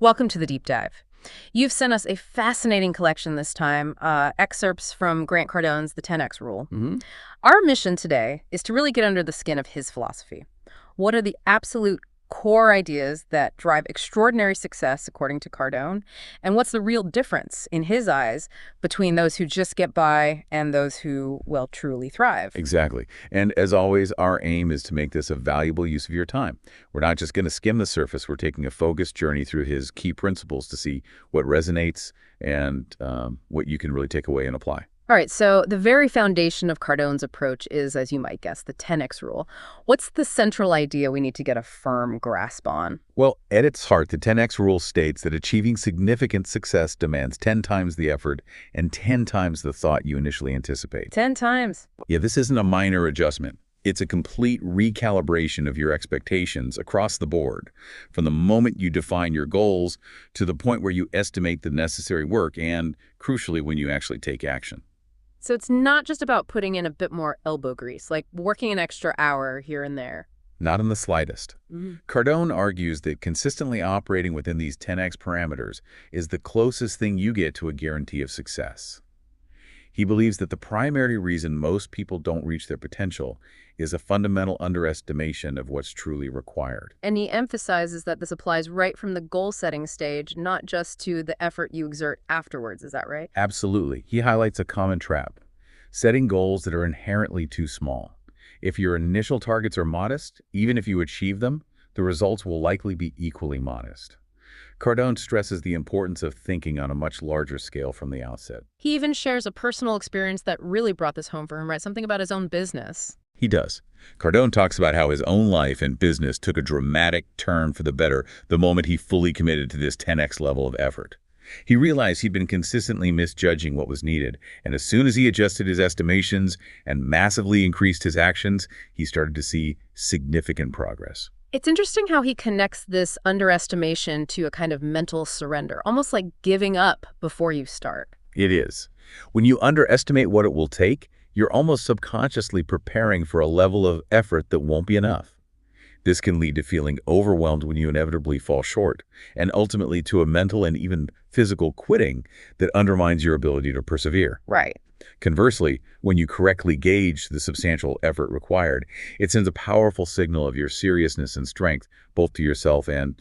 Welcome to the deep dive. You've sent us a fascinating collection this time, excerpts from Grant Cardone's The 10X Rule. hmm Our mission today is to really get under the skin of his philosophy. What are the absolute core ideas that drive extraordinary success, according to Cardone? And what's the real difference, in his eyes, between those who just get by and those who, well, truly thrive? Exactly. And as always, our aim is to make this a valuable use of your time. We're not just going to skim the surface. We're taking a focused journey through his key principles to see what resonates and what you can really take away and apply. All right, so the very foundation of Cardone's approach is, as you might guess, the 10X rule. What's the central idea we need to get a firm grasp on? Well, at its heart, the 10X rule states that achieving significant success demands 10 times the effort and 10 times the thought you initially anticipate. 10 times. Yeah, this isn't a minor adjustment. It's a complete recalibration of your expectations across the board, from the moment you define your goals to the point where you estimate the necessary work and, crucially, when you actually take action. So it's not just about putting in a bit more elbow grease, like working an extra hour here and there. Not in the slightest. Cardone argues that consistently operating within these 10x parameters is the closest thing you get to a guarantee of success. He believes that the primary reason most people don't reach their potential is a fundamental underestimation of what's truly required. And he emphasizes that this applies right from the goal-setting stage, not just to the effort you exert afterwards. Is that right? Absolutely. He highlights a common trap: setting goals that are inherently too small. If your initial targets are modest, even if you achieve them, the results will likely be equally modest. Cardone stresses the importance of thinking on a much larger scale from the outset. He even shares a personal experience that really brought this home for him, right? Something about his own business. He does. Cardone talks about how his own life and business took a dramatic turn for the better the moment he fully committed to this 10x level of effort. He realized he'd been consistently misjudging what was needed, and as soon as he adjusted his estimations and massively increased his actions, he started to see significant progress. It's interesting how he connects this underestimation to a kind of mental surrender, almost like giving up before you start. It is. When you underestimate what it will take, you're almost subconsciously preparing for a level of effort that won't be enough. This can lead to feeling overwhelmed when you inevitably fall short, and ultimately to a mental and even physical quitting that undermines your ability to persevere. Right. Conversely, when you correctly gauge the substantial effort required, it sends a powerful signal of your seriousness and strength, both to yourself and,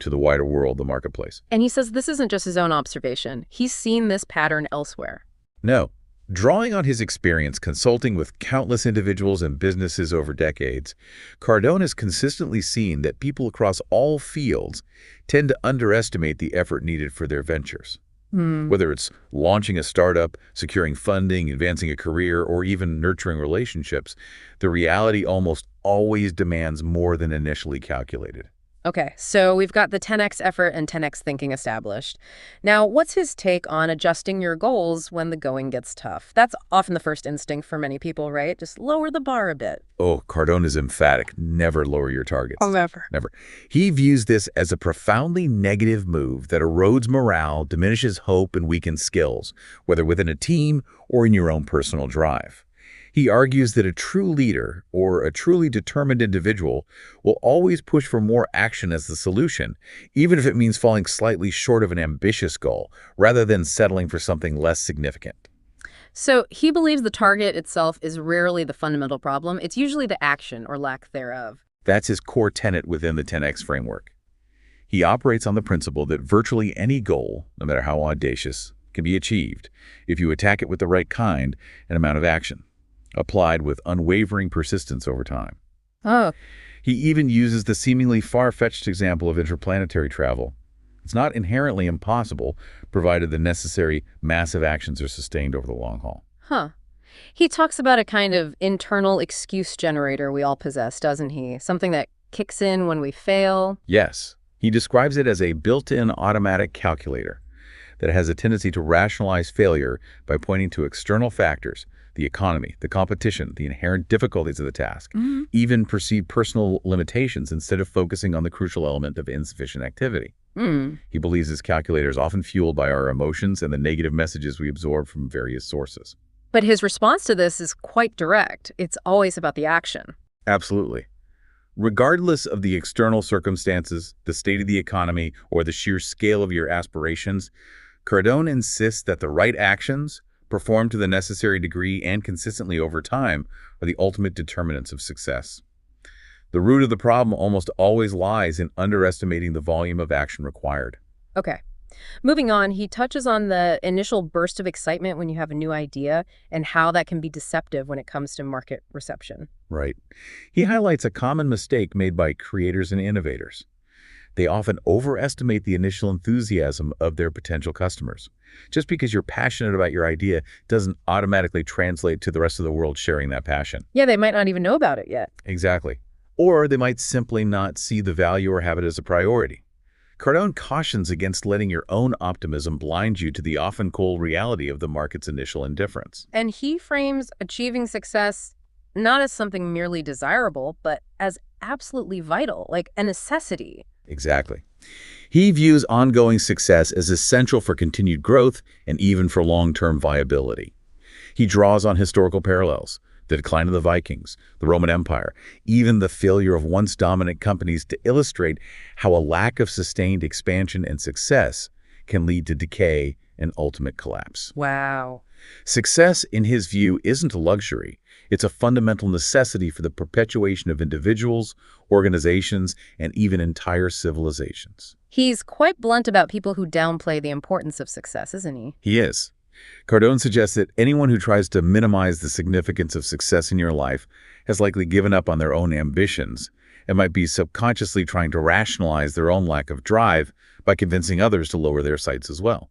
to the wider world, the marketplace. And he says this isn't just his own observation. He's seen this pattern elsewhere. No. Drawing on his experience consulting with countless individuals and businesses over decades, Cardone has consistently seen that people across all fields tend to underestimate the effort needed for their ventures. Whether it's launching a startup, securing funding, advancing a career, or even nurturing relationships, the reality almost always demands more than initially calculated. Okay, so we've got the 10x effort and 10x thinking established. Now, what's his take on adjusting your goals when the going gets tough? That's often the first instinct for many people, right? Just lower the bar a bit. Oh, Cardone is emphatic. Never lower your targets. Oh, never. Never. He views this as a profoundly negative move that erodes morale, diminishes hope, and weakens skills, whether within a team or in your own personal drive. He argues that a true leader, or a truly determined individual, will always push for more action as the solution, even if it means falling slightly short of an ambitious goal, rather than settling for something less significant. So he believes the target itself is rarely the fundamental problem. It's usually the action or lack thereof. That's his core tenet within the 10X framework. He operates on the principle that virtually any goal, no matter how audacious, can be achieved if you attack it with the right kind and amount of action, applied with unwavering persistence over time. Oh, He even uses the seemingly far-fetched example of interplanetary travel. It's not inherently impossible, provided the necessary massive actions are sustained over the long haul. huh. He talks about a kind of internal excuse generator we all possess, doesn't he? Something that kicks in when we fail. Yes, he describes it as a built-in automatic calculator that has a tendency to rationalize failure by pointing to external factors, the economy, the competition, the inherent difficulties of the task, even perceived personal limitations instead of focusing on the crucial element of insufficient activity. He believes this calculator is often fueled by our emotions and the negative messages we absorb from various sources. But his response to this is quite direct. It's always about the action. Absolutely. Regardless of the external circumstances, the state of the economy, or the sheer scale of your aspirations, Cardone insists that the right actions, performed to the necessary degree and consistently over time, are the ultimate determinants of success. The root of the problem almost always lies in underestimating the volume of action required. Okay. Moving on, he touches on the initial burst of excitement when you have a new idea and how that can be deceptive when it comes to market reception. Right. He highlights a common mistake made by creators and innovators. They often overestimate the initial enthusiasm of their potential customers. Just because you're passionate about your idea doesn't automatically translate to the rest of the world sharing that passion. Yeah, they might not even know about it yet. Exactly. Or they might simply not see the value or have it as a priority. Cardone cautions against letting your own optimism blind you to the often cold reality of the market's initial indifference. And he frames achieving success not as something merely desirable, but as absolutely vital, like a necessity. Exactly. He views ongoing success as essential for continued growth and even for long-term viability. He draws on historical parallels, the decline of the Vikings, the Roman Empire, even the failure of once dominant companies to illustrate how a lack of sustained expansion and success can lead to decay and ultimate collapse. Wow. Success, in his view, isn't a luxury. It's a fundamental necessity for the perpetuation of individuals, organizations, and even entire civilizations. He's quite blunt about people who downplay the importance of success, isn't he? He is. Cardone suggests that anyone who tries to minimize the significance of success in your life has likely given up on their own ambitions and might be subconsciously trying to rationalize their own lack of drive by convincing others to lower their sights as well.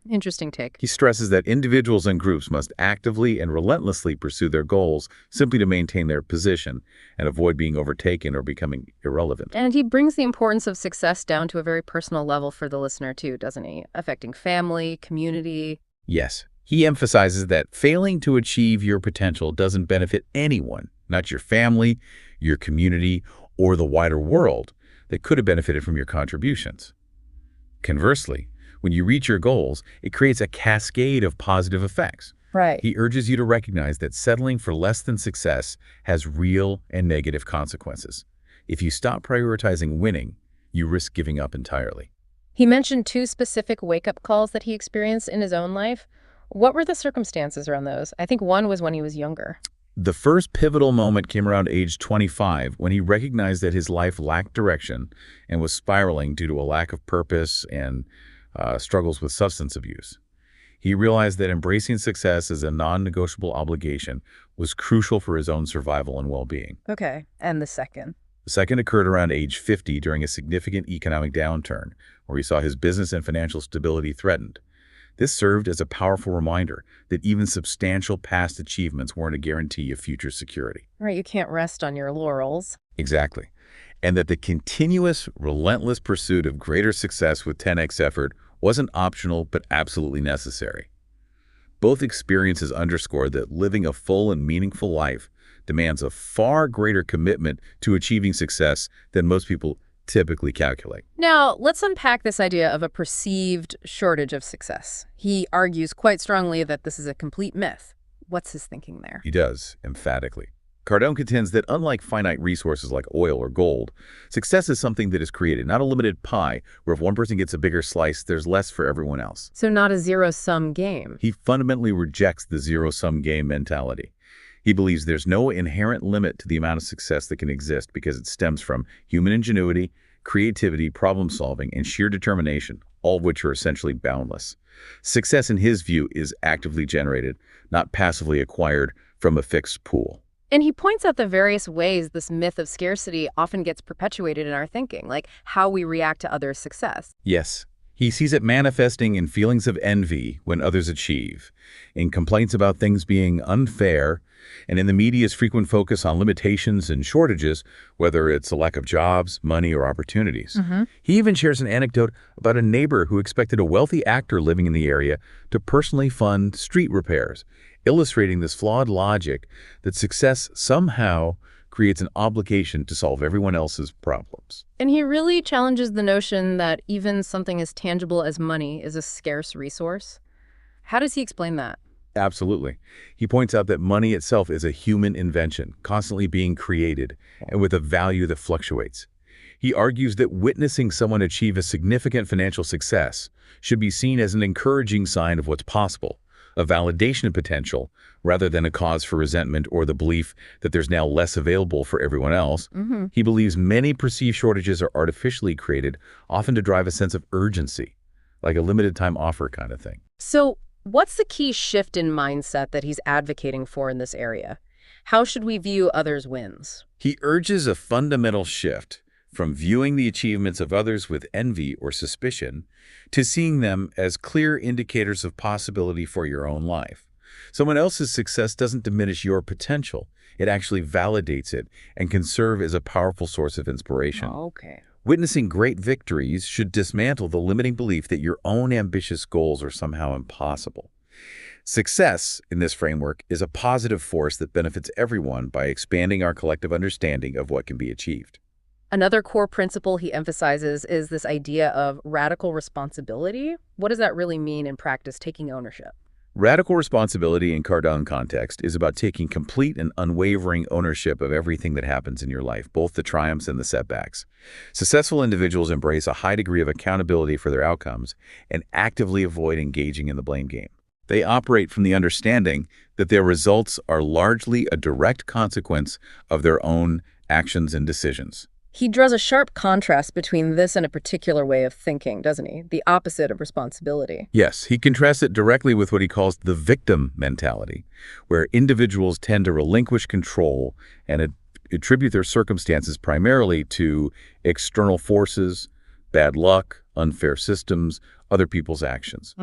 Interesting take. He stresses that individuals and groups must actively and relentlessly pursue their goals simply to maintain their position and avoid being overtaken or becoming irrelevant. And he brings the importance of success down to a very personal level for the listener too, doesn't he? Affecting family, community. Yes, he emphasizes that failing to achieve your potential doesn't benefit anyone, not your family, your community, or the wider world that could have benefited from your contributions. Conversely, when you reach your goals, it creates a cascade of positive effects. Right. He urges you to recognize that settling for less than success has real and negative consequences. If you stop prioritizing winning, you risk giving up entirely. He mentioned 2 specific wake-up calls that he experienced in his own life. What were the circumstances around those? I think one was when he was younger. The first pivotal moment came around age 25 when he recognized that his life lacked direction and was spiraling due to a lack of purpose and struggles with substance abuse. He realized that embracing success as a non-negotiable obligation was crucial for his own survival and well-being. Okay. And the second? The second occurred around age 50 during a significant economic downturn, where he saw his business and financial stability threatened. This served as a powerful reminder that even substantial past achievements weren't a guarantee of future security. Right, you can't rest on your laurels. Exactly. And that the continuous, relentless pursuit of greater success with 10x effort wasn't optional but absolutely necessary. Both experiences underscore that living a full and meaningful life demands a far greater commitment to achieving success than most people typically calculate. Now, let's unpack this idea of a perceived shortage of success. He argues quite strongly that this is a complete myth. What's his thinking there? He does, emphatically. Cardone contends that unlike finite resources like oil or gold, success is something that is created, not a limited pie, where if one person gets a bigger slice, there's less for everyone else. So not a zero-sum game. He fundamentally rejects the zero-sum game mentality. He believes there's no inherent limit to the amount of success that can exist because it stems from human ingenuity, creativity, problem-solving, and sheer determination, all of which are essentially boundless. Success, in his view, is actively generated, not passively acquired from a fixed pool. And he points out the various ways this myth of scarcity often gets perpetuated in our thinking, like how we react to others' success. Yes, he sees it manifesting in feelings of envy when others achieve, in complaints about things being unfair, and in the media's frequent focus on limitations and shortages, whether it's a lack of jobs, money, or opportunities. He even shares an anecdote about a neighbor who expected a wealthy actor living in the area to personally fund street repairs, illustrating this flawed logic that success somehow creates an obligation to solve everyone else's problems. And he really challenges the notion that even something as tangible as money is a scarce resource. How does he explain that? Absolutely. He points out that money itself is a human invention, constantly being created, and with a value that fluctuates. He argues that witnessing someone achieve a significant financial success should be seen as an encouraging sign of what's possible, a validation of potential, rather than a cause for resentment or the belief that there's now less available for everyone else. He believes many perceived shortages are artificially created, often to drive a sense of urgency, like a limited time offer kind of thing. So, what's the key shift in mindset that he's advocating for in this area? How should we view others' wins? He urges a fundamental shift from viewing the achievements of others with envy or suspicion to seeing them as clear indicators of possibility for your own life. Someone else's success doesn't diminish your potential. It actually validates it and can serve as a powerful source of inspiration. Okay. Witnessing great victories should dismantle the limiting belief that your own ambitious goals are somehow impossible. Success, in this framework, is a positive force that benefits everyone by expanding our collective understanding of what can be achieved. Another core principle he emphasizes is this idea of radical responsibility. What does that really mean in practice, taking ownership? Radical responsibility in Cardone context is about taking complete and unwavering ownership of everything that happens in your life, both the triumphs and the setbacks. Successful individuals embrace a high degree of accountability for their outcomes and actively avoid engaging in the blame game. They operate from the understanding that their results are largely a direct consequence of their own actions and decisions. He draws a sharp contrast between this and a particular way of thinking, doesn't he? The opposite of responsibility. Yes, he contrasts it directly with what he calls the victim mentality, where individuals tend to relinquish control and attribute their circumstances primarily to external forces, bad luck, unfair systems, other people's actions.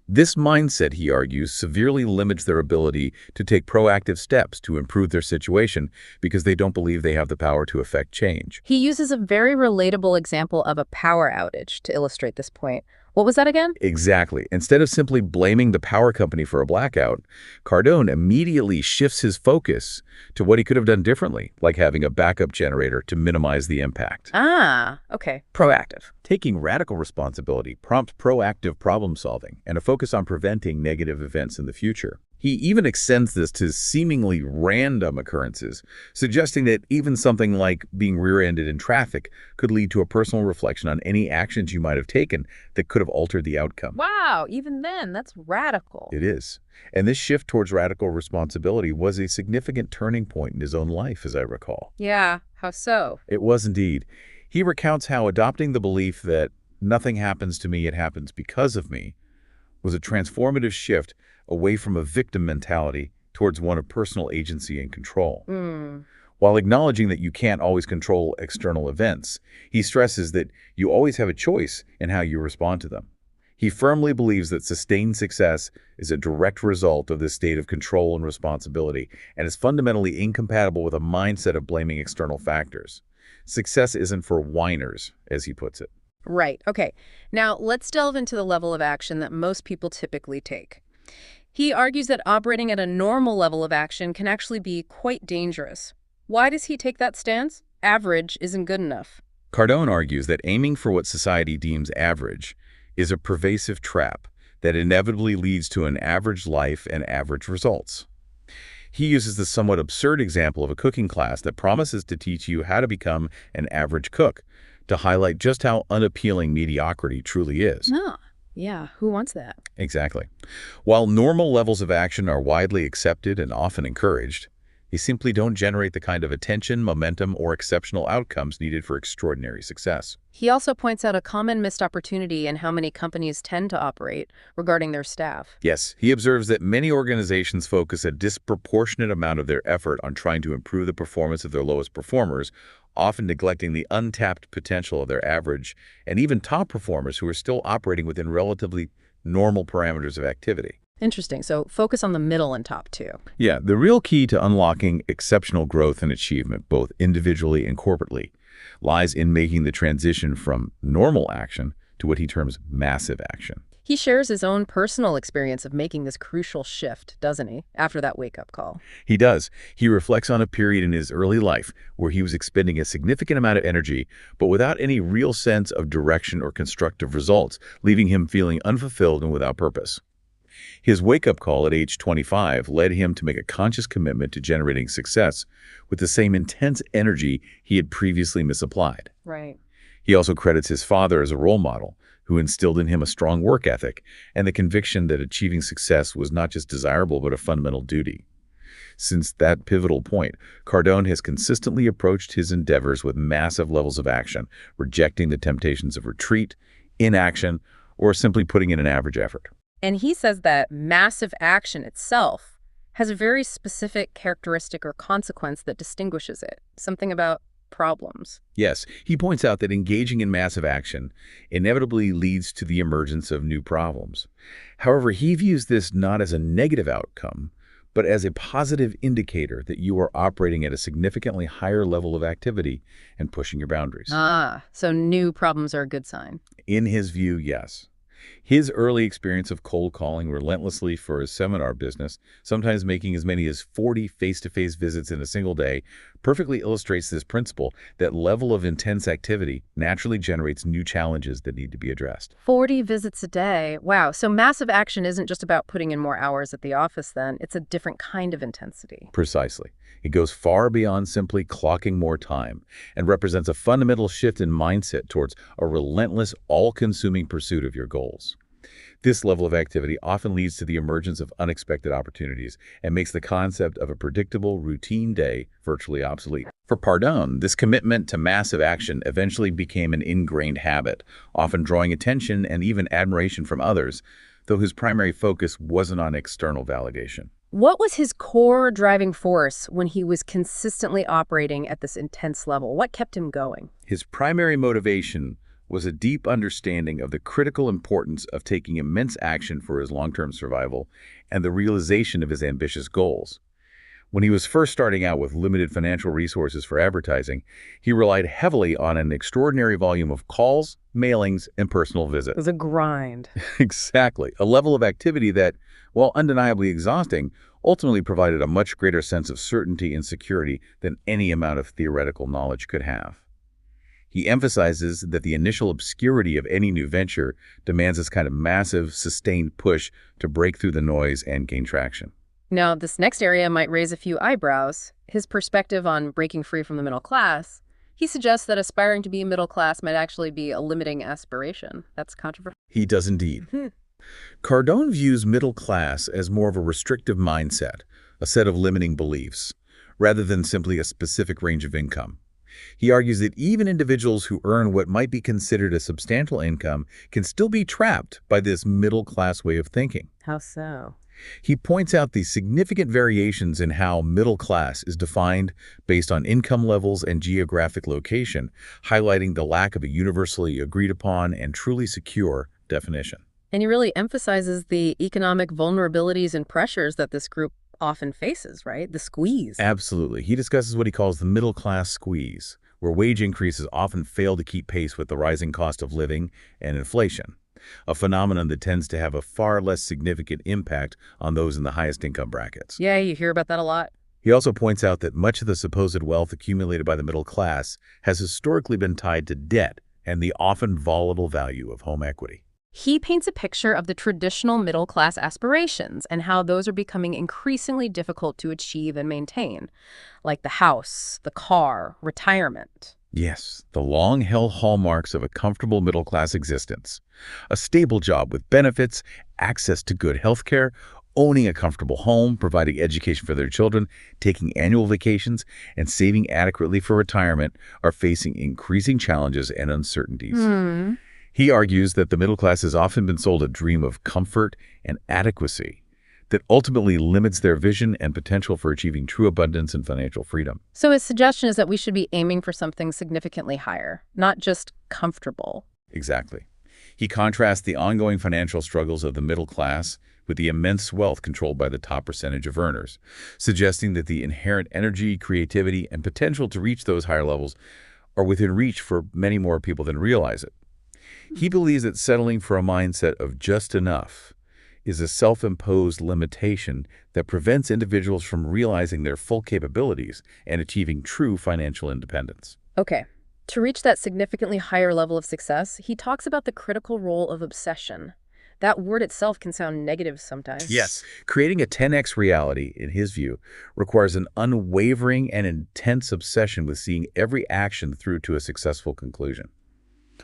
This mindset, he argues, severely limits their ability to take proactive steps to improve their situation because they don't believe they have the power to affect change. He uses a very relatable example of a power outage to illustrate this point. What was that again? Exactly. Instead of simply blaming the power company for a blackout, Cardone immediately shifts his focus to what he could have done differently, like having a backup generator to minimize the impact. Ah, okay. Proactive. Taking radical responsibility prompts proactive problem solving and a focus on preventing negative events in the future. He even extends this to seemingly random occurrences, suggesting that even something like being rear-ended in traffic could lead to a personal reflection on any actions you might have taken that could have altered the outcome. Wow, even then, that's radical. It is. And this shift towards radical responsibility was a significant turning point in his own life, as I recall. Yeah, how so? It was indeed. He recounts how adopting the belief that nothing happens to me, it happens because of me, was a transformative shift away from a victim mentality towards one of personal agency and control. While acknowledging that you can't always control external events, he stresses that you always have a choice in how you respond to them. He firmly believes that sustained success is a direct result of this state of control and responsibility and is fundamentally incompatible with a mindset of blaming external factors. Success isn't for whiners, as he puts it. Right. Okay. Now, let's delve into the level of action that most people typically take. He argues that operating at a normal level of action can actually be quite dangerous. Why does he take that stance? Average isn't good enough. Cardone argues that aiming for what society deems average is a pervasive trap that inevitably leads to an average life and average results. He uses the somewhat absurd example of a cooking class that promises to teach you how to become an average cook, to highlight just how unappealing mediocrity truly is. Ah, yeah, who wants that? Exactly. While normal levels of action are widely accepted and often encouraged, they simply don't generate the kind of attention, momentum, or exceptional outcomes needed for extraordinary success. He also points out a common missed opportunity in how many companies tend to operate regarding their staff. Yes, he observes that many organizations focus a disproportionate amount of their effort on trying to improve the performance of their lowest performers, often neglecting the untapped potential of their average and even top performers who are still operating within relatively normal parameters of activity. Interesting. So focus on the middle and top too. Yeah, the real key to unlocking exceptional growth and achievement, both individually and corporately, lies in making the transition from normal action to what he terms massive action. He shares his own personal experience of making this crucial shift, doesn't he, after that wake-up call? He does. He reflects on a period in his early life where he was expending a significant amount of energy, but without any real sense of direction or constructive results, leaving him feeling unfulfilled and without purpose. His wake-up call at age 25 led him to make a conscious commitment to generating success with the same intense energy he had previously misapplied. Right. He also credits his father as a role model, who instilled in him a strong work ethic and the conviction that achieving success was not just desirable but a fundamental duty. Since that pivotal point, Cardone has consistently approached his endeavors with massive levels of action, rejecting the temptations of retreat, inaction, or simply putting in an average effort. And he says that massive action itself has a very specific characteristic or consequence that distinguishes it, something about problems. Yes, he points out that engaging in massive action inevitably leads to the emergence of new problems. However, he views this not as a negative outcome, but as a positive indicator that you are operating at a significantly higher level of activity and pushing your boundaries. So new problems are a good sign. In his view, yes. His early experience of cold calling relentlessly for his seminar business, sometimes making as many as 40 face-to-face visits in a single day, perfectly illustrates this principle that level of intense activity naturally generates new challenges that need to be addressed. 40 visits a day. Wow. So massive action isn't just about putting in more hours at the office then. It's a different kind of intensity. Precisely. It goes far beyond simply clocking more time and represents a fundamental shift in mindset towards a relentless, all-consuming pursuit of your goals. This level of activity often leads to the emergence of unexpected opportunities and makes the concept of a predictable, routine day virtually obsolete. For Cardone, this commitment to massive action eventually became an ingrained habit, often drawing attention and even admiration from others, though his primary focus wasn't on external validation. What was his core driving force when he was consistently operating at this intense level? What kept him going? His primary motivation was a deep understanding of the critical importance of taking immense action for his long-term survival and the realization of his ambitious goals. When he was first starting out with limited financial resources for advertising, he relied heavily on an extraordinary volume of calls, mailings, and personal visits. It was a grind. Exactly. A level of activity that, while undeniably exhausting, ultimately provided a much greater sense of certainty and security than any amount of theoretical knowledge could have. He emphasizes that the initial obscurity of any new venture demands this kind of massive, sustained push to break through the noise and gain traction. Now, this next area might raise a few eyebrows. His perspective on breaking free from the middle class. He suggests that aspiring to be middle class might actually be a limiting aspiration. That's controversial. He does indeed. Cardone views middle class as more of a restrictive mindset, a set of limiting beliefs, rather than simply a specific range of income. He argues that even individuals who earn what might be considered a substantial income can still be trapped by this middle-class way of thinking. How so? He points out the significant variations in how middle class is defined based on income levels and geographic location, highlighting the lack of a universally agreed upon and truly secure definition. And he really emphasizes the economic vulnerabilities and pressures that this group often faces, right? The squeeze. Absolutely. He discusses what he calls the middle-class squeeze, where wage increases often fail to keep pace with the rising cost of living and inflation, a phenomenon that tends to have a far less significant impact on those in the highest income brackets. Yeah, you hear about that a lot. He also points out that much of the supposed wealth accumulated by the middle class has historically been tied to debt and the often volatile value of home equity. He paints a picture of the traditional middle-class aspirations and how those are becoming increasingly difficult to achieve and maintain, like the house, the car, retirement. Yes, the long-held hallmarks of a comfortable middle-class existence. A stable job with benefits, access to good health care, owning a comfortable home, providing education for their children, taking annual vacations, and saving adequately for retirement are facing increasing challenges and uncertainties. He argues that the middle class has often been sold a dream of comfort and adequacy that ultimately limits their vision and potential for achieving true abundance and financial freedom. So his suggestion is that we should be aiming for something significantly higher, not just comfortable. Exactly. He contrasts the ongoing financial struggles of the middle class with the immense wealth controlled by the top percentage of earners, suggesting that the inherent energy, creativity, and potential to reach those higher levels are within reach for many more people than realize it. He believes that settling for a mindset of just enough is a self-imposed limitation that prevents individuals from realizing their full capabilities and achieving true financial independence. Okay. To reach that significantly higher level of success, he talks about the critical role of obsession. That word itself can sound negative sometimes. Yes, creating a 10x reality, in his view, requires an unwavering and intense obsession with seeing every action through to a successful conclusion.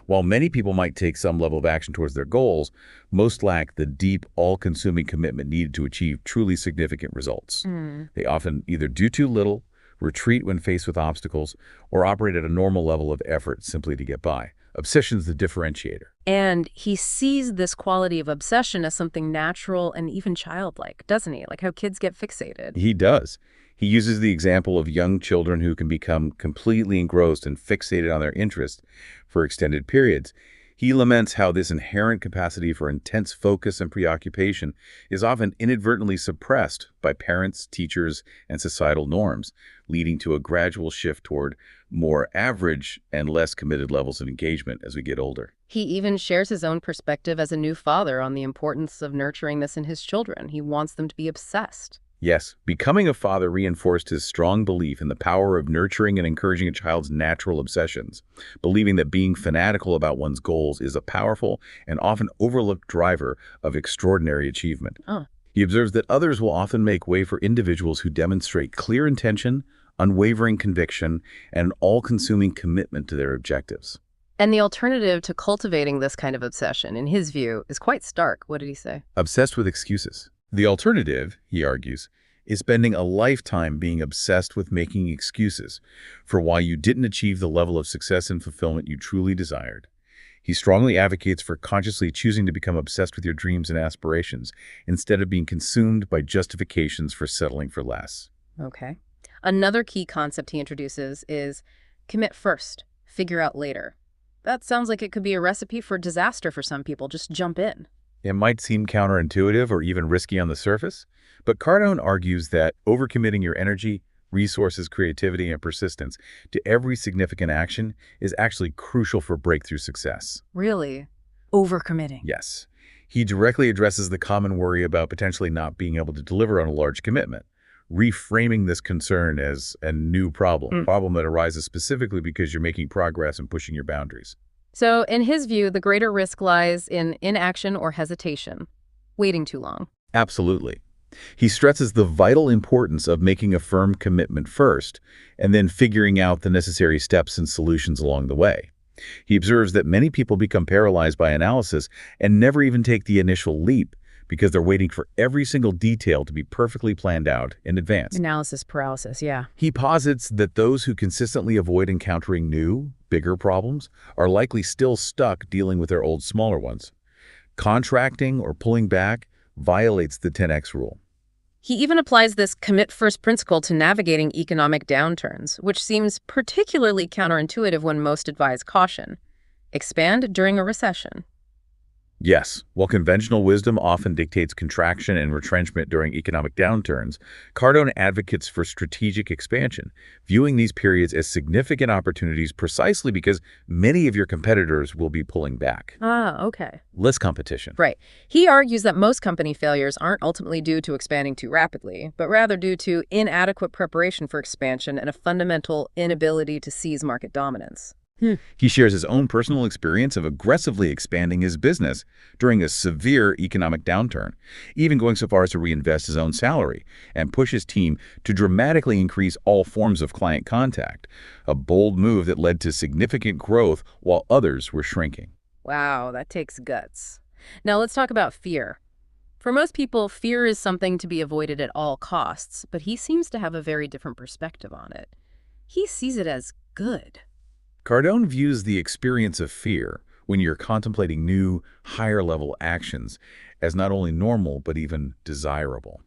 While many people might take some level of action towards their goals, most lack the deep, all-consuming commitment needed to achieve truly significant results. Hmm. They often either do too little, retreat when faced with obstacles, or operate at a normal level of effort simply to get by. Obsession's the differentiator. And he sees this quality of obsession as something natural and even childlike, doesn't he? Like how kids get fixated. He does. He uses the example of young children who can become completely engrossed and fixated on their interest for extended periods. He laments how this inherent capacity for intense focus and preoccupation is often inadvertently suppressed by parents, teachers, and societal norms, leading to a gradual shift toward more average and less committed levels of engagement as we get older. He even shares his own perspective as a new father on the importance of nurturing this in his children. He wants them to be obsessed. Yes, becoming a father reinforced his strong belief in the power of nurturing and encouraging a child's natural obsessions, believing that being fanatical about one's goals is a powerful and often overlooked driver of extraordinary achievement. Oh. He observes that others will often make way for individuals who demonstrate clear intention, unwavering conviction, and an all-consuming commitment to their objectives. And the alternative to cultivating this kind of obsession, in his view, is quite stark. What did he say? Obsessed with excuses. The alternative, he argues, is spending a lifetime being obsessed with making excuses for why you didn't achieve the level of success and fulfillment you truly desired. He strongly advocates for consciously choosing to become obsessed with your dreams and aspirations instead of being consumed by justifications for settling for less. Okay. Another key concept he introduces is commit first, figure out later. That sounds like it could be a recipe for disaster for some people. Just jump in. It might seem counterintuitive or even risky on the surface, but Cardone argues that overcommitting your energy, resources, creativity, and persistence to every significant action is actually crucial for breakthrough success. Really? Overcommitting. Yes. He directly addresses the common worry about potentially not being able to deliver on a large commitment, reframing this concern as a new problem, problem that arises specifically because you're making progress and pushing your boundaries. So, in his view, the greater risk lies in inaction or hesitation, waiting too long. Absolutely. He stresses the vital importance of making a firm commitment first and then figuring out the necessary steps and solutions along the way. He observes that many people become paralyzed by analysis and never even take the initial leap because they're waiting for every single detail to be perfectly planned out in advance. Analysis paralysis, yeah. He posits that those who consistently avoid encountering new, bigger problems are likely still stuck dealing with their old, smaller ones. Contracting or pulling back violates the 10x rule. He even applies this commit first principle to navigating economic downturns, which seems particularly counterintuitive when most advise caution. Expand during a recession. Yes, while conventional wisdom often dictates contraction and retrenchment during economic downturns, Cardone advocates for strategic expansion, viewing these periods as significant opportunities precisely because many of your competitors will be pulling back. Ah, okay. Less competition. Right. He argues that most company failures aren't ultimately due to expanding too rapidly, but rather due to inadequate preparation for expansion and a fundamental inability to seize market dominance. He shares his own personal experience of aggressively expanding his business during a severe economic downturn, even going so far as to reinvest his own salary and push his team to dramatically increase all forms of client contact, a bold move that led to significant growth while others were shrinking. Wow, that takes guts. Now let's talk about fear. For most people, fear is something to be avoided at all costs, but he seems to have a very different perspective on it. He sees it as good. Cardone views the experience of fear when you're contemplating new, higher-level actions as not only normal but even desirable.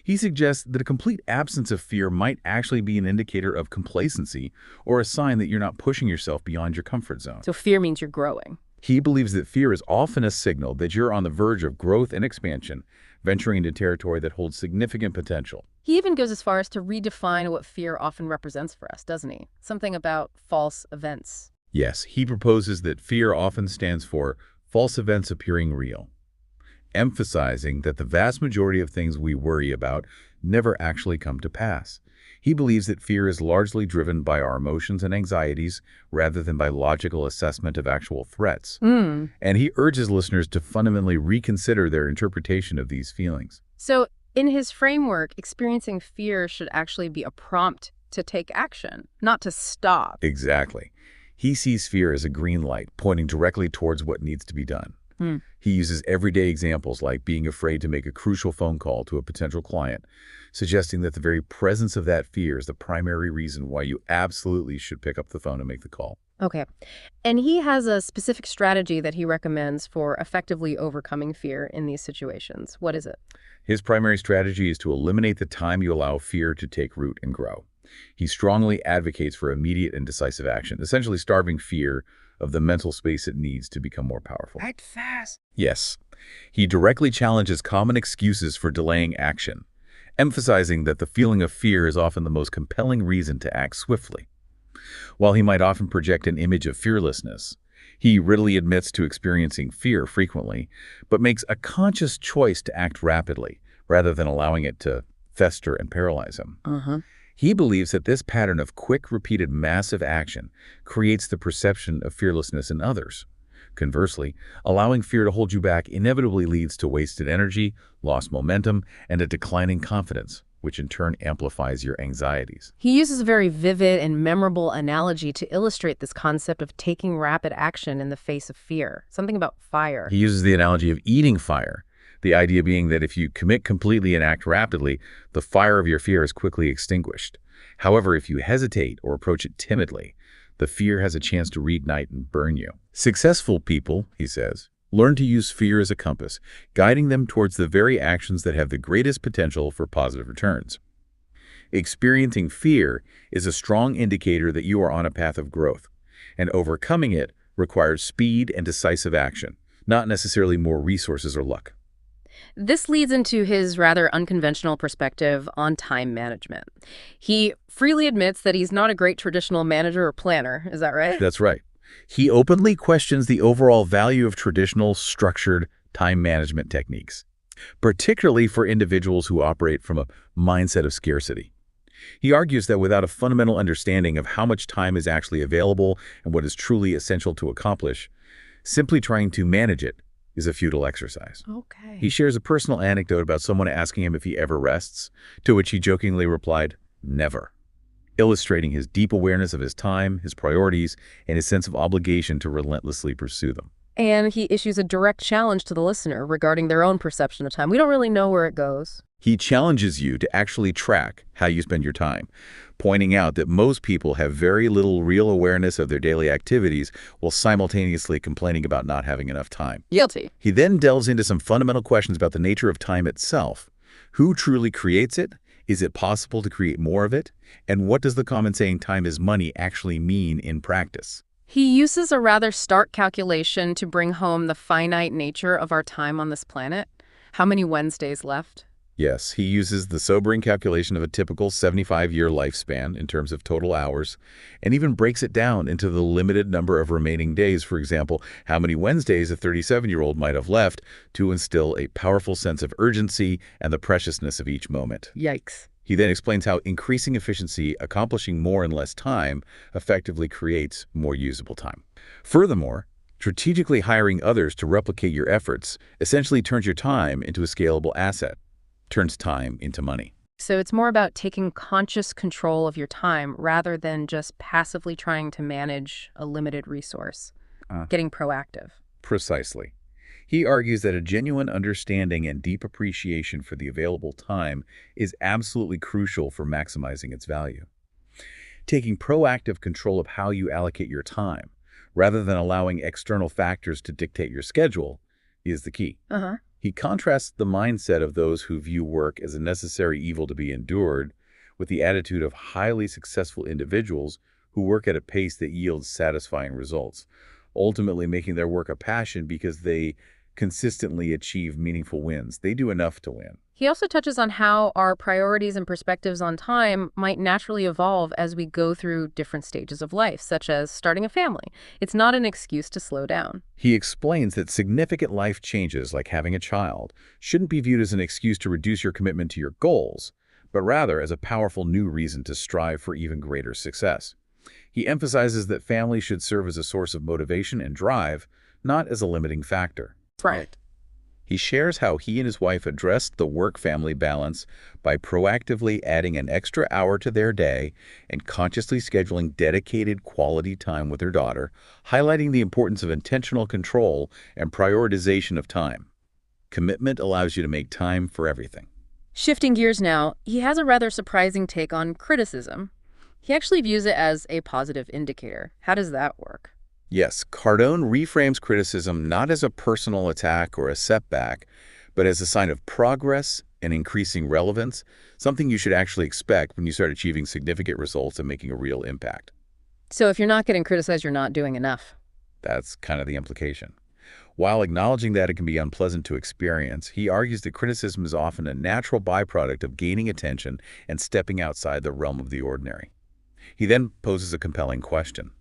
He suggests that a complete absence of fear might actually be an indicator of complacency or a sign that you're not pushing yourself beyond your comfort zone. So fear means you're growing. He believes that fear is often a signal that you're on the verge of growth and expansion, venturing into territory that holds significant potential. He even goes as far as to redefine what fear often represents for us, doesn't he? Something about false events. Yes, he proposes that fear often stands for false events appearing real. emphasizing that the vast majority of things we worry about never actually come to pass. He believes that fear is largely driven by our emotions and anxieties rather than by logical assessment of actual threats. Mm. And he urges listeners to fundamentally reconsider their interpretation of these feelings. So, in his framework, experiencing fear should actually be a prompt to take action, not to stop. Exactly. He sees fear as a green light pointing directly towards what needs to be done. Mm. He uses everyday examples like being afraid to make a crucial phone call to a potential client, suggesting that the very presence of that fear is the primary reason why you absolutely should pick up the phone and make the call. Okay. And he has a specific strategy that he recommends for effectively overcoming fear in these situations. What is it? His primary strategy is to eliminate the time you allow fear to take root and grow. He strongly advocates for immediate and decisive action, essentially starving fear of the mental space it needs to become more powerful. Act fast. Yes, he directly challenges common excuses for delaying action, emphasizing that the feeling of fear is often the most compelling reason to act swiftly. While he might often project an image of fearlessness, he readily admits to experiencing fear frequently, but makes a conscious choice to act rapidly rather than allowing it to fester and paralyze him. Uh-huh. He believes that this pattern of quick, repeated, massive action creates the perception of fearlessness in others. Conversely, allowing fear to hold you back inevitably leads to wasted energy, lost momentum, and a declining confidence, which in turn amplifies your anxieties. He uses a very vivid and memorable analogy to illustrate this concept of taking rapid action in the face of fear. Something about fire. He uses the analogy of eating fire, the idea being that if you commit completely and act rapidly, the fire of your fear is quickly extinguished. However, if you hesitate or approach it timidly, the fear has a chance to reignite and burn you. Successful people, he says, learn to use fear as a compass, guiding them towards the very actions that have the greatest potential for positive returns. Experiencing fear is a strong indicator that you are on a path of growth, and overcoming it requires speed and decisive action, not necessarily more resources or luck. This leads into his rather unconventional perspective on time management. He freely admits that he's not a great traditional manager or planner. Is that right? That's right. He openly questions the overall value of traditional, structured time management techniques, particularly for individuals who operate from a mindset of scarcity. He argues that without a fundamental understanding of how much time is actually available and what is truly essential to accomplish, simply trying to manage it is a futile exercise. Okay. He shares a personal anecdote about someone asking him if he ever rests, to which he jokingly replied, "Never," illustrating his deep awareness of his time, his priorities, and his sense of obligation to relentlessly pursue them. And he issues a direct challenge to the listener regarding their own perception of time. We don't really know where it goes. He challenges you to actually track how you spend your time, pointing out that most people have very little real awareness of their daily activities while simultaneously complaining about not having enough time. Guilty. He then delves into some fundamental questions about the nature of time itself. Who truly creates it? Is it possible to create more of it? And what does the common saying time is money actually mean in practice? He uses a rather stark calculation to bring home the finite nature of our time on this planet. How many Wednesdays left? Yes, he uses the sobering calculation of a typical 75-year lifespan in terms of total hours, and even breaks it down into the limited number of remaining days. For example, how many Wednesdays a 37-year-old might have left, to instill a powerful sense of urgency and the preciousness of each moment. Yikes. He then explains how increasing efficiency, accomplishing more in less time, effectively creates more usable time. Furthermore, strategically hiring others to replicate your efforts essentially turns your time into a scalable asset, turns time into money. So it's more about taking conscious control of your time rather than just passively trying to manage a limited resource. Getting proactive. Precisely. He argues that a genuine understanding and deep appreciation for the available time is absolutely crucial for maximizing its value. Taking proactive control of how you allocate your time, rather than allowing external factors to dictate your schedule, is the key. Uh-huh. He contrasts the mindset of those who view work as a necessary evil to be endured with the attitude of highly successful individuals who work at a pace that yields satisfying results, ultimately making their work a passion because they consistently achieve meaningful wins. They do enough to win. He also touches on how our priorities and perspectives on time might naturally evolve as we go through different stages of life, such as starting a family. It's not an excuse to slow down. He explains that significant life changes, like having a child, shouldn't be viewed as an excuse to reduce your commitment to your goals, but rather as a powerful new reason to strive for even greater success. He emphasizes that family should serve as a source of motivation and drive, not as a limiting factor. Right. He shares how he and his wife addressed the work-family balance by proactively adding an extra hour to their day and consciously scheduling dedicated quality time with their daughter, highlighting the importance of intentional control and prioritization of time. Commitment allows you to make time for everything. Shifting gears now, he has a rather surprising take on criticism. He actually views it as a positive indicator. How does that work? Yes, Cardone reframes criticism not as a personal attack or a setback, but as a sign of progress and increasing relevance, something you should actually expect when you start achieving significant results and making a real impact. So if you're not getting criticized, you're not doing enough. That's kind of the implication. While acknowledging that it can be unpleasant to experience, he argues that criticism is often a natural byproduct of gaining attention and stepping outside the realm of the ordinary. He then poses a compelling question.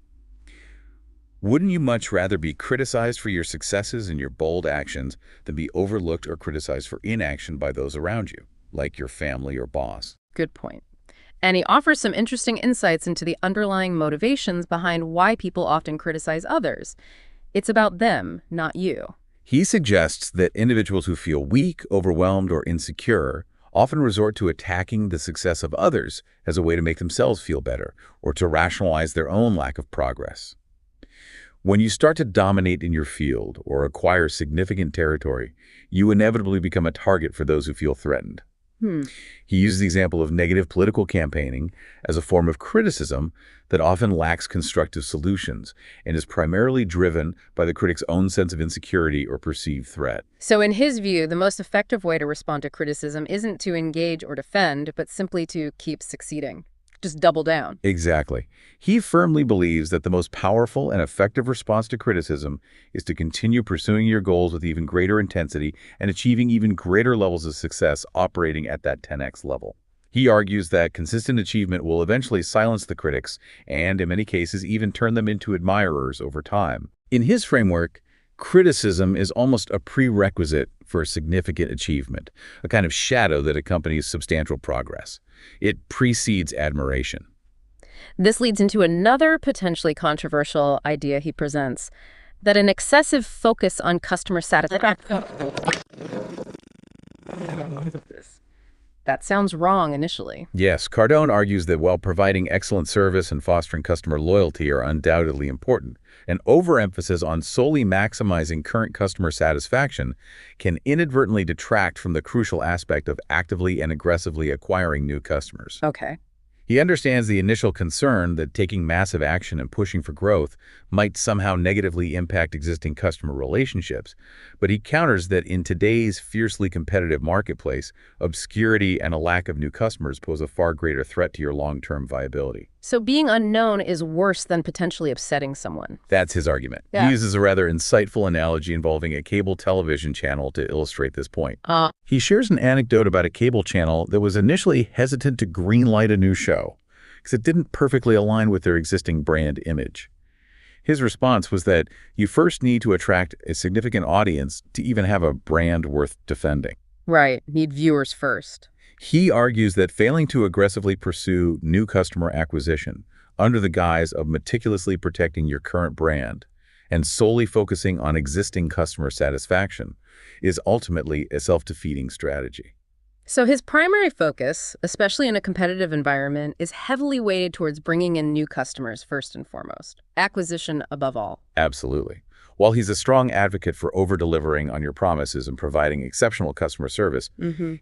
Wouldn't you much rather be criticized for your successes and your bold actions than be overlooked or criticized for inaction by those around you, like your family or boss? Good point. And he offers some interesting insights into the underlying motivations behind why people often criticize others. It's about them, not you. He suggests that individuals who feel weak, overwhelmed, or insecure often resort to attacking the success of others as a way to make themselves feel better or to rationalize their own lack of progress. When you start to dominate in your field or acquire significant territory, you inevitably become a target for those who feel threatened. He uses the example of negative political campaigning as a form of criticism that often lacks constructive solutions and is primarily driven by the critic's own sense of insecurity or perceived threat. So in his view, the most effective way to respond to criticism isn't to engage or defend, but simply to keep succeeding. Just double down. Exactly. He firmly believes that the most powerful and effective response to criticism is to continue pursuing your goals with even greater intensity and achieving even greater levels of success operating at that 10x level. He argues that consistent achievement will eventually silence the critics and, in many cases, even turn them into admirers over time. In his framework, criticism is almost a prerequisite for significant achievement, a kind of shadow that accompanies substantial progress. It precedes admiration. This leads into another potentially controversial idea he presents, that an excessive focus on customer satisfaction. That sounds wrong initially. Yes, Cardone argues that while providing excellent service and fostering customer loyalty are undoubtedly important, an overemphasis on solely maximizing current customer satisfaction can inadvertently detract from the crucial aspect of actively and aggressively acquiring new customers. Okay. He understands the initial concern that taking massive action and pushing for growth might somehow negatively impact existing customer relationships, but he counters that in today's fiercely competitive marketplace, obscurity and a lack of new customers pose a far greater threat to your long-term viability. So being unknown is worse than potentially upsetting someone. That's his argument. Yeah. He uses a rather insightful analogy involving a cable television channel to illustrate this point. He shares an anecdote about a cable channel that was initially hesitant to greenlight a new show because it didn't perfectly align with their existing brand image. His response was that you first need to attract a significant audience to even have a brand worth defending. Right. Need viewers first. He argues that failing to aggressively pursue new customer acquisition under the guise of meticulously protecting your current brand and solely focusing on existing customer satisfaction is ultimately a self-defeating strategy. So his primary focus, especially in a competitive environment, is heavily weighted towards bringing in new customers first and foremost. Acquisition above all. Absolutely. While he's a strong advocate for over-delivering on your promises and providing exceptional customer service,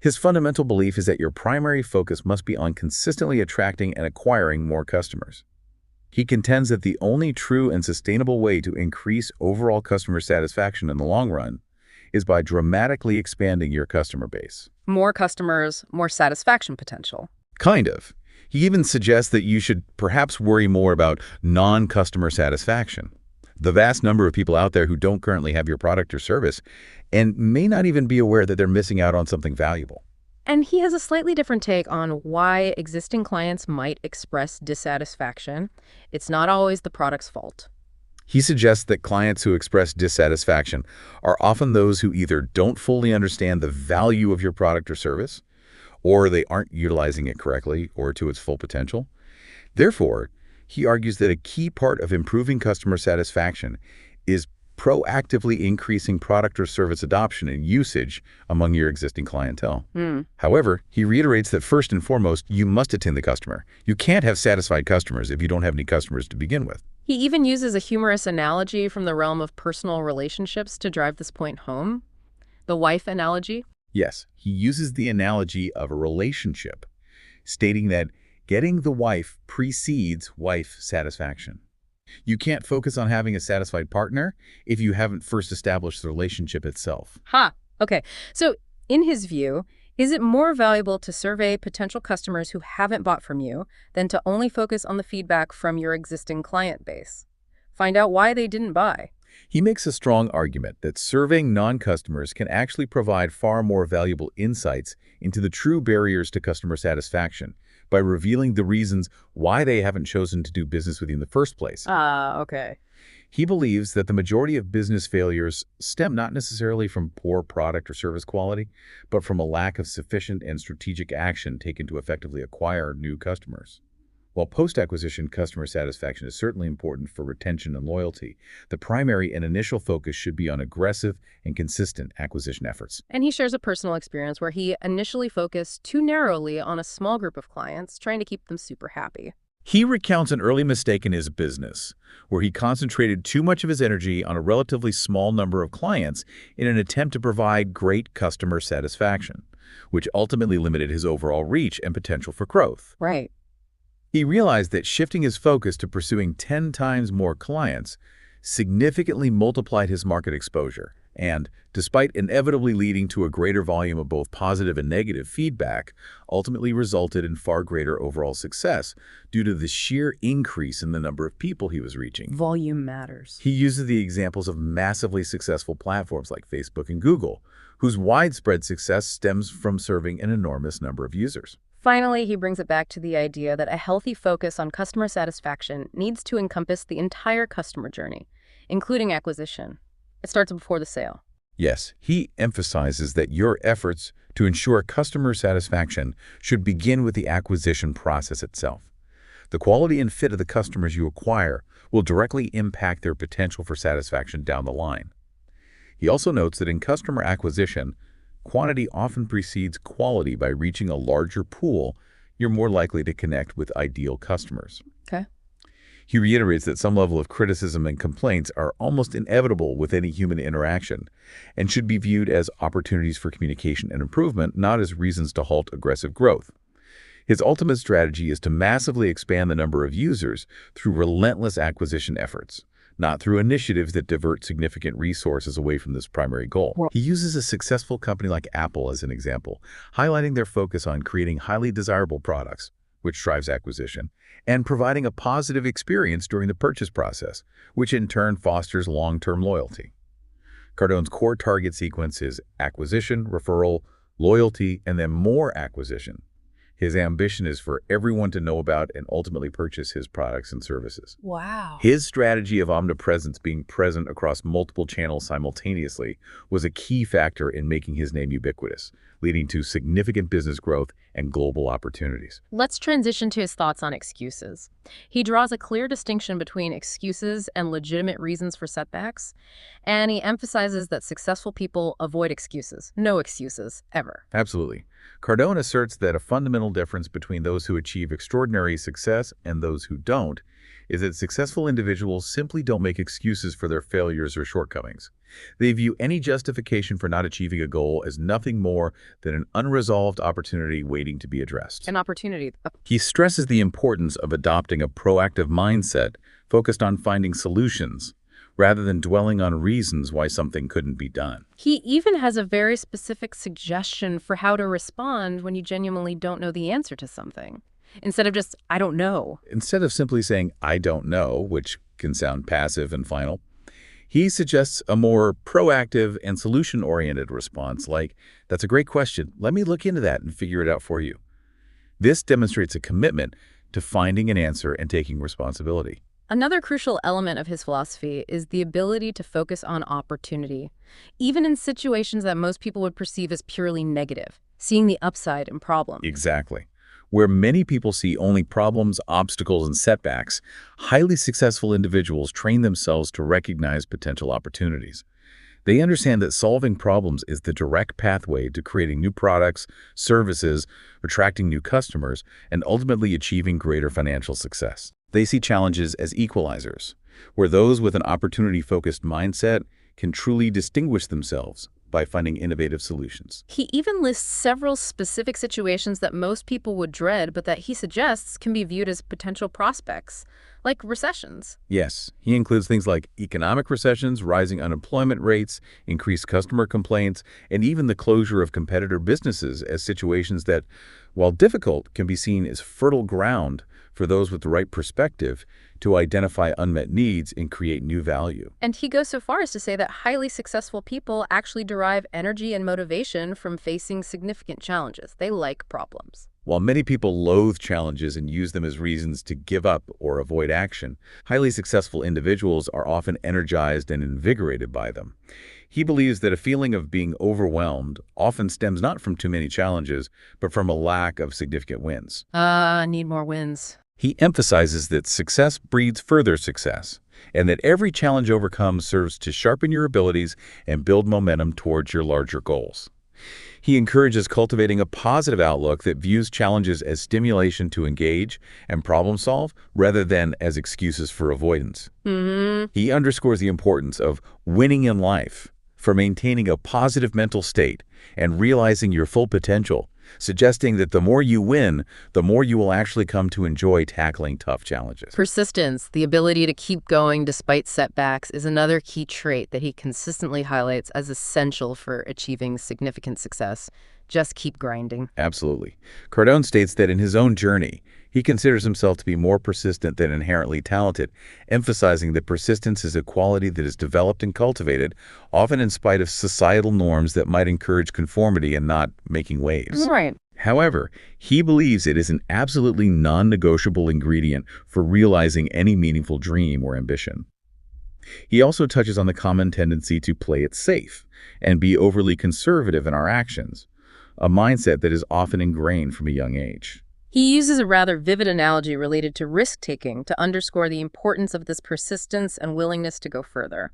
his fundamental belief is that your primary focus must be on consistently attracting and acquiring more customers. He contends that the only true and sustainable way to increase overall customer satisfaction in the long run is by dramatically expanding your customer base. More customers, more satisfaction potential. Kind of. He even suggests that you should perhaps worry more about non-customer satisfaction. The vast number of people out there who don't currently have your product or service and may not even be aware that they're missing out on something valuable. And he has a slightly different take on why existing clients might express dissatisfaction. It's not always the product's fault. He suggests that clients who express dissatisfaction are often those who either don't fully understand the value of your product or service, or they aren't utilizing it correctly or to its full potential. Therefore, he argues that a key part of improving customer satisfaction is proactively increasing product or service adoption and usage among your existing clientele. However, he reiterates that first and foremost, you must attend the customer. You can't have satisfied customers if you don't have any customers to begin with. He even uses a humorous analogy from the realm of personal relationships to drive this point home. The wife analogy. Yes, he uses the analogy of a relationship, stating that getting the wife precedes wife satisfaction. You can't focus on having a satisfied partner if you haven't first established the relationship itself. Ha! Okay. So, in his view, is it more valuable to survey potential customers who haven't bought from you than to only focus on the feedback from your existing client base? Find out why they didn't buy. He makes a strong argument that surveying non-customers can actually provide far more valuable insights into the true barriers to customer satisfaction by revealing the reasons why they haven't chosen to do business with you in the first place. Okay. He believes that the majority of business failures stem not necessarily from poor product or service quality, but from a lack of sufficient and strategic action taken to effectively acquire new customers. While post-acquisition customer satisfaction is certainly important for retention and loyalty, the primary and initial focus should be on aggressive and consistent acquisition efforts. And he shares a personal experience where he initially focused too narrowly on a small group of clients, trying to keep them super happy. He recounts an early mistake in his business, where he concentrated too much of his energy on a relatively small number of clients in an attempt to provide great customer satisfaction, which ultimately limited his overall reach and potential for growth. Right. He realized that shifting his focus to pursuing 10 times more clients significantly multiplied his market exposure and, despite inevitably leading to a greater volume of both positive and negative feedback, ultimately resulted in far greater overall success due to the sheer increase in the number of people he was reaching. Volume matters. He uses the examples of massively successful platforms like Facebook and Google, whose widespread success stems from serving an enormous number of users. Finally, he brings it back to the idea that a healthy focus on customer satisfaction needs to encompass the entire customer journey, including acquisition. It starts before the sale. Yes, he emphasizes that your efforts to ensure customer satisfaction should begin with the acquisition process itself. The quality and fit of the customers you acquire will directly impact their potential for satisfaction down the line. He also notes that in customer acquisition, quantity often precedes quality. By reaching a larger pool, you're more likely to connect with ideal customers. Okay. He reiterates that some level of criticism and complaints are almost inevitable with any human interaction and should be viewed as opportunities for communication and improvement, not as reasons to halt aggressive growth. His ultimate strategy is to massively expand the number of users through relentless acquisition efforts, not through initiatives that divert significant resources away from this primary goal. He uses a successful company like Apple as an example, highlighting their focus on creating highly desirable products, which drives acquisition, and providing a positive experience during the purchase process, which in turn fosters long-term loyalty. Cardone's core target sequence is acquisition, referral, loyalty, and then more acquisition. His ambition is for everyone to know about and ultimately purchase his products and services. Wow. His strategy of omnipresence, being present across multiple channels simultaneously, was a key factor in making his name ubiquitous, leading to significant business growth and global opportunities. Let's transition to his thoughts on excuses. He draws a clear distinction between excuses and legitimate reasons for setbacks, and he emphasizes that successful people avoid excuses. No excuses, ever. Absolutely. Cardone asserts that a fundamental difference between those who achieve extraordinary success and those who don't is that successful individuals simply don't make excuses for their failures or shortcomings. They view any justification for not achieving a goal as nothing more than an unresolved opportunity waiting to be addressed. An opportunity. He stresses the importance of adopting a proactive mindset focused on finding solutions, rather than dwelling on reasons why something couldn't be done. He even has a very specific suggestion for how to respond when you genuinely don't know the answer to something. Instead of just, I don't know. Instead of simply saying, I don't know, which can sound passive and final, He suggests a more proactive and solution-oriented response, like, "That's a great question. Let me look into that and figure it out for you." This demonstrates a commitment to finding an answer and taking responsibility. Another crucial element of his philosophy is the ability to focus on opportunity, even in situations that most people would perceive as purely negative, seeing the upside in problems. Exactly. Where many people see only problems, obstacles, and setbacks, highly successful individuals train themselves to recognize potential opportunities. They understand that solving problems is the direct pathway to creating new products, services, attracting new customers, and ultimately achieving greater financial success. They see challenges as equalizers, where those with an opportunity-focused mindset can truly distinguish themselves by finding innovative solutions. He even lists several specific situations that most people would dread, but that he suggests can be viewed as potential prospects, like recessions. Yes, he includes things like economic recessions, rising unemployment rates, increased customer complaints, and even the closure of competitor businesses as situations that, while difficult, can be seen as fertile ground for those with the right perspective to identify unmet needs and create new value. And he goes so far as to say that highly successful people actually derive energy and motivation from facing significant challenges. They like problems. While many people loathe challenges and use them as reasons to give up or avoid action, highly successful individuals are often energized and invigorated by them. He believes that a feeling of being overwhelmed often stems not from too many challenges, but from a lack of significant wins. Need more wins. He emphasizes that success breeds further success, and that every challenge overcome serves to sharpen your abilities and build momentum towards your larger goals. He encourages cultivating a positive outlook that views challenges as stimulation to engage and problem solve rather than as excuses for avoidance. He underscores the importance of winning in life, for maintaining a positive mental state and realizing your full potential, suggesting that the more you win, the more you will actually come to enjoy tackling tough challenges. Persistence, the ability to keep going despite setbacks, is another key trait that he consistently highlights as essential for achieving significant success. Just keep grinding. Absolutely. Cardone states that in his own journey, he considers himself to be more persistent than inherently talented, emphasizing that persistence is a quality that is developed and cultivated, often in spite of societal norms that might encourage conformity and not making waves. Right. However, he believes it is an absolutely non-negotiable ingredient for realizing any meaningful dream or ambition. He also touches on the common tendency to play it safe and be overly conservative in our actions, a mindset that is often ingrained from a young age. He uses a rather vivid analogy related to risk-taking to underscore the importance of this persistence and willingness to go further.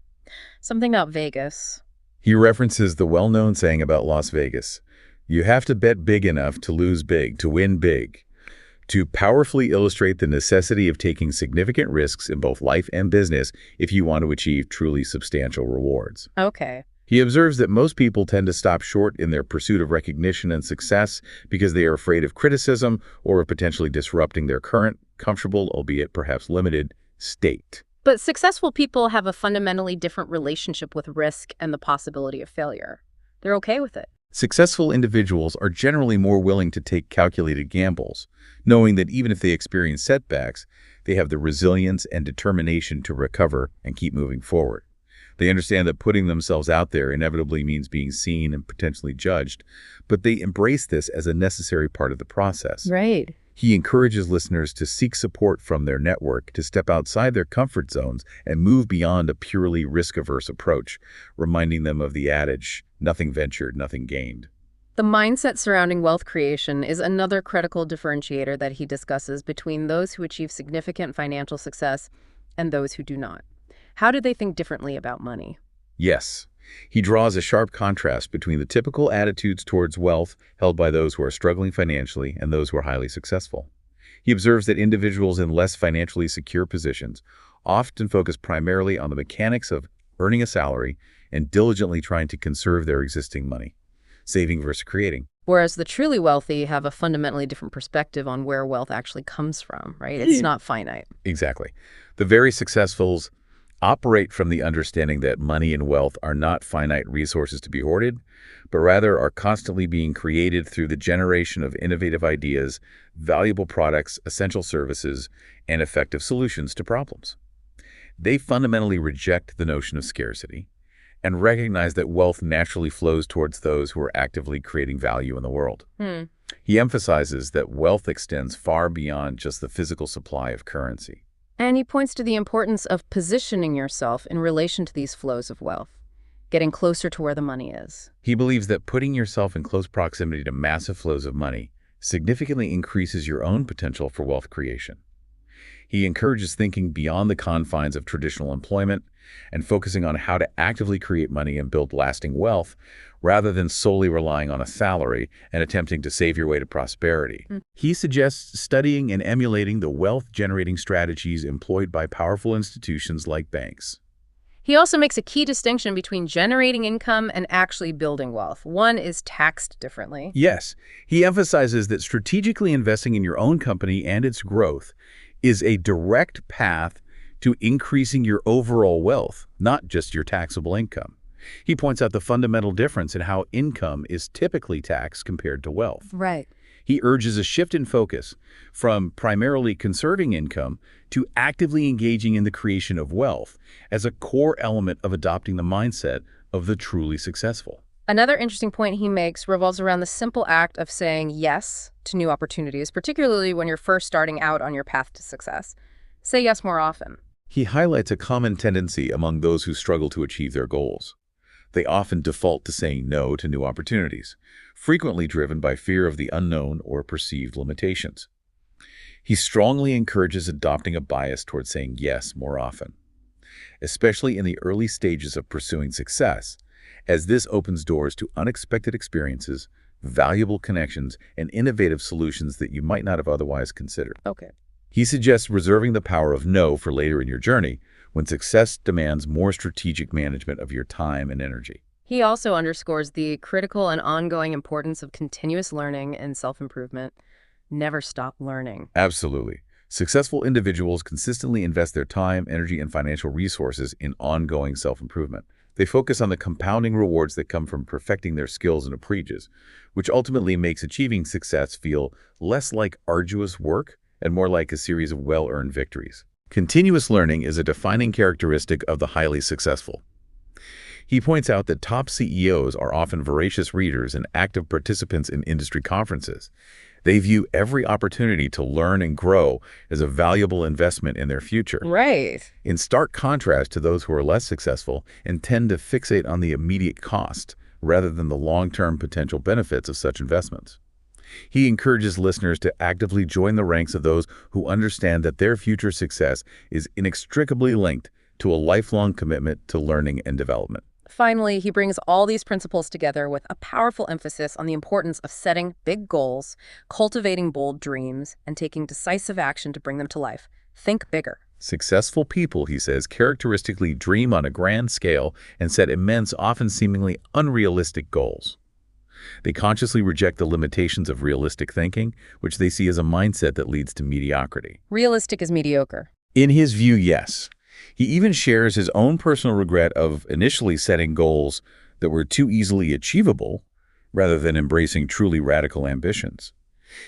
Something about Vegas. He references the well-known saying about Las Vegas, "You have to bet big enough to lose big, to win big," to powerfully illustrate the necessity of taking significant risks in both life and business if you want to achieve truly substantial rewards. Okay. He observes that most people tend to stop short in their pursuit of recognition and success because they are afraid of criticism or of potentially disrupting their current, comfortable, albeit perhaps limited, state. But successful people have a fundamentally different relationship with risk and the possibility of failure. They're okay with it. Successful individuals are generally more willing to take calculated gambles, knowing that even if they experience setbacks, they have the resilience and determination to recover and keep moving forward. They understand that putting themselves out there inevitably means being seen and potentially judged, but they embrace this as a necessary part of the process. Right. He encourages listeners to seek support from their network, to step outside their comfort zones and move beyond a purely risk-averse approach, reminding them of the adage, "Nothing ventured, nothing gained." The mindset surrounding wealth creation is another critical differentiator that he discusses between those who achieve significant financial success and those who do not. How do they think differently about money? Yes, he draws a sharp contrast between the typical attitudes towards wealth held by those who are struggling financially and those who are highly successful. He observes that individuals in less financially secure positions often focus primarily on the mechanics of earning a salary and diligently trying to conserve their existing money, saving versus creating. Whereas the truly wealthy have a fundamentally different perspective on where wealth actually comes from, right? It's not finite. Exactly. The very successfuls operate from the understanding that money and wealth are not finite resources to be hoarded, but rather are constantly being created through the generation of innovative ideas, valuable products, essential services, and effective solutions to problems. They fundamentally reject the notion of scarcity and recognize that wealth naturally flows towards those who are actively creating value in the world. Hmm. He emphasizes that wealth extends far beyond just the physical supply of currency. And he points to the importance of positioning yourself in relation to these flows of wealth, getting closer to where the money is. He believes that putting yourself in close proximity to massive flows of money significantly increases your own potential for wealth creation. He encourages thinking beyond the confines of traditional employment and focusing on how to actively create money and build lasting wealth rather than solely relying on a salary and attempting to save your way to prosperity. He suggests studying and emulating the wealth-generating strategies employed by powerful institutions like banks. He also makes a key distinction between generating income and actually building wealth. One is taxed differently. Yes, he emphasizes that strategically investing in your own company and its growth is a direct path to increasing your overall wealth, not just your taxable income. He points out the fundamental difference in how income is typically taxed compared to wealth. Right. He urges a shift in focus from primarily conserving income to actively engaging in the creation of wealth as a core element of adopting the mindset of the truly successful. Another interesting point he makes revolves around the simple act of saying yes to new opportunities, particularly when you're first starting out on your path to success. Say yes more often. He highlights a common tendency among those who struggle to achieve their goals. They often default to saying no to new opportunities, frequently driven by fear of the unknown or perceived limitations. He strongly encourages adopting a bias towards saying yes more often, especially in the early stages of pursuing success, as this opens doors to unexpected experiences, valuable connections, and innovative solutions that you might not have otherwise considered. Okay. He suggests reserving the power of no for later in your journey when success demands more strategic management of your time and energy. He also underscores the critical and ongoing importance of continuous learning and self-improvement. Never stop learning. Absolutely. Successful individuals consistently invest their time, energy, and financial resources in ongoing self-improvement. They focus on the compounding rewards that come from perfecting their skills and approaches, which ultimately makes achieving success feel less like arduous work and more like a series of well-earned victories. Continuous learning is a defining characteristic of the highly successful. He points out that top CEOs are often voracious readers and active participants in industry conferences. They view every opportunity to learn and grow as a valuable investment in their future. Right. In stark contrast to those who are less successful and tend to fixate on the immediate cost rather than the long-term potential benefits of such investments. He encourages listeners to actively join the ranks of those who understand that their future success is inextricably linked to a lifelong commitment to learning and development. Finally, he brings all these principles together with a powerful emphasis on the importance of setting big goals, cultivating bold dreams, and taking decisive action to bring them to life. Think bigger. Successful people, he says, characteristically dream on a grand scale and set immense, often seemingly unrealistic goals. They consciously reject the limitations of realistic thinking, which they see as a mindset that leads to mediocrity. Realistic is mediocre. In his view, yes. He even shares his own personal regret of initially setting goals that were too easily achievable rather than embracing truly radical ambitions.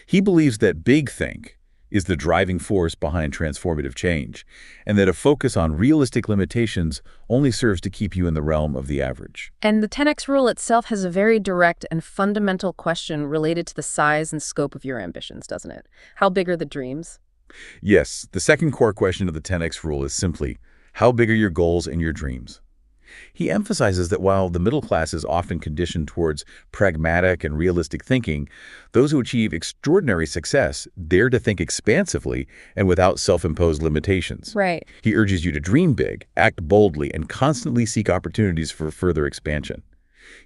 He believes that big think is the driving force behind transformative change, and that a focus on realistic limitations only serves to keep you in the realm of the average. And the 10X rule itself has a very direct and fundamental question related to the size and scope of your ambitions, doesn't it? How big are the dreams? Yes, the second core question of the 10X rule is simply, how big are your goals and your dreams? He emphasizes that while the middle class is often conditioned towards pragmatic and realistic thinking, those who achieve extraordinary success dare to think expansively and without self-imposed limitations. Right. He urges you to dream big, act boldly, and constantly seek opportunities for further expansion.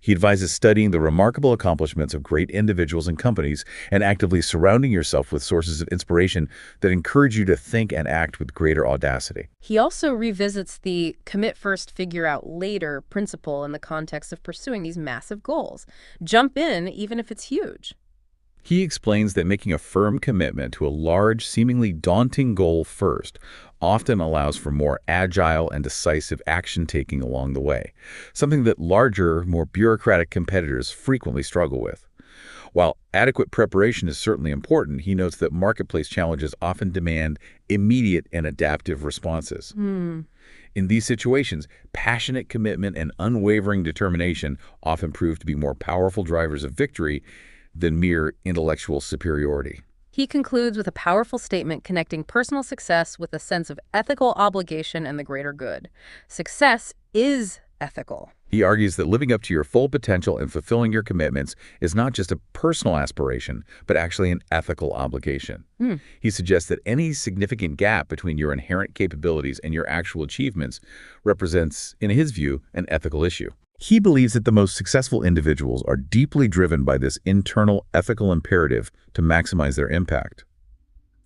He advises studying the remarkable accomplishments of great individuals and companies and actively surrounding yourself with sources of inspiration that encourage you to think and act with greater audacity. He also revisits the commit first, figure out later principle in the context of pursuing these massive goals. Jump in, even if it's huge. He explains that making a firm commitment to a large, seemingly daunting goal first often allows for more agile and decisive action-taking along the way, something that larger, more bureaucratic competitors frequently struggle with. While adequate preparation is certainly important, he notes that marketplace challenges often demand immediate and adaptive responses. In these situations, passionate commitment and unwavering determination often prove to be more powerful drivers of victory than mere intellectual superiority. He concludes with a powerful statement connecting personal success with a sense of ethical obligation and the greater good. Success is ethical. He argues that living up to your full potential and fulfilling your commitments is not just a personal aspiration, but actually an ethical obligation. He suggests that any significant gap between your inherent capabilities and your actual achievements represents, in his view, an ethical issue. He believes that the most successful individuals are deeply driven by this internal ethical imperative to maximize their impact.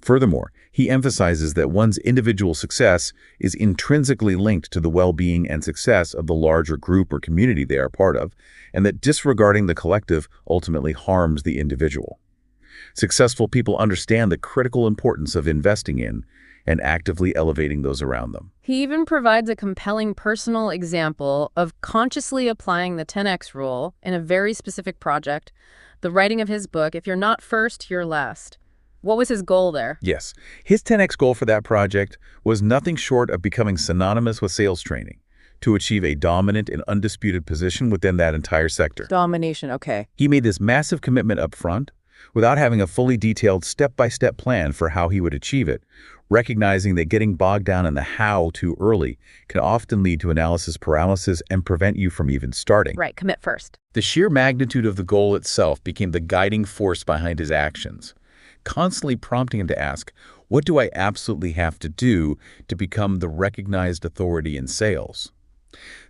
Furthermore, he emphasizes that one's individual success is intrinsically linked to the well-being and success of the larger group or community they are part of, and that disregarding the collective ultimately harms the individual. Successful people understand the critical importance of investing in and actively elevating those around them. He even provides a compelling personal example of consciously applying the 10x rule in a very specific project, the writing of his book, If You're Not First, You're Last. What was his goal there? Yes, his 10x goal for that project was nothing short of becoming synonymous with sales training, to achieve a dominant and undisputed position within that entire sector. Domination, okay. He made this massive commitment up front without having a fully detailed step-by-step plan for how he would achieve it, recognizing that getting bogged down in the how too early can often lead to analysis paralysis and prevent you from even starting. Right, commit first. The sheer magnitude of the goal itself became the guiding force behind his actions, constantly prompting him to ask, what do I absolutely have to do to become the recognized authority in sales?